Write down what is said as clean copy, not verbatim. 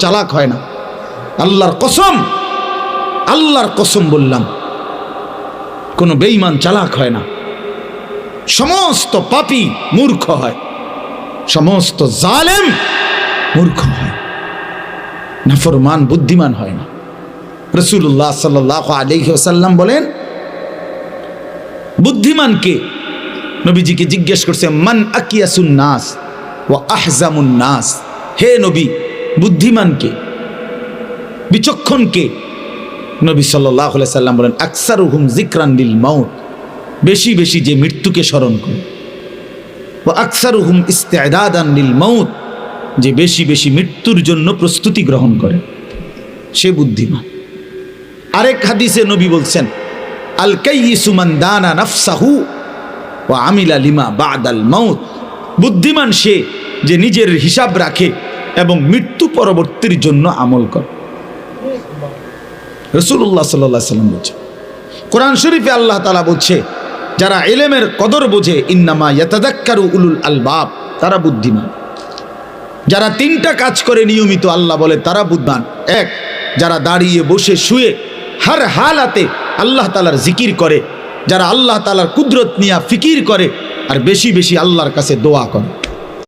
চালাক হয় না। আল্লাহর কসম বললাম, কোনো বেঈমান চালাক হয় না। সমস্ত পাপী মূর্খ হয়, সমস্ত জালেম মূর্খ হয়, নাফরমান বুদ্ধিমান হয় না। রাসূলুল্লাহ সাল্লাল্লাহু আলাইহি ওয়াসাল্লাম বলেন, বুদ্ধিমানকে, নবীজিকে জিজ্ঞেস করছে, মান আকিয়াসুন নাস ওয়া আহজামুন নাস, হে নবী বুদ্ধিমানকে, বিচক্ষণকে? নবী সাল্লাল্লাহু আলাইহি সাল্লাম বলেন, আকসারুহুম যিকরান লিল মাউত, বেশি বেশি যে মৃত্যুকে স্মরণ করে, ওয়া আকসারুহুম ইস্তিদাদান লিল মাউত, যে বেশি বেশি মৃত্যুর জন্য প্রস্তুতি গ্রহণ করে, সে বুদ্ধিমান। আরেক হাদিসে নবী বলছেন, আল কাইয়িসু মান দানা নাফসাহু ওয়া আমিলা লিমা বাদাল মাউত, বুদ্ধিমান সে যে নিজের হিসাব রাখে এবং মৃত্যু পরবর্তীর জন্য আমল করে। রাসূলুল্লাহ সাল্লাল্লাহু আলাইহি ওয়াসাল্লাম বলছে, কোরআন শরীফে আল্লাহ তাআলা বলছে, যারা ইলমের কদর বোঝে, ইন্নামা ইয়াতাযাক্কারু উলুল আলবাব, তারা বুদ্ধিমান। যারা তিনটা কাজ করে নিয়মিত, আল্লাহ বলে তারা বুদ্ধিমান। এক, যারা দাঁড়িয়ে বসে শুয়ে হর হালাতে আল্লাহ তাআলার জিকির করে, যারা আল্লাহ তাআলার কুদরত নিয়ে ফিকির করে আর বেশি বেশি আল্লাহর কাছে দোয়া করে।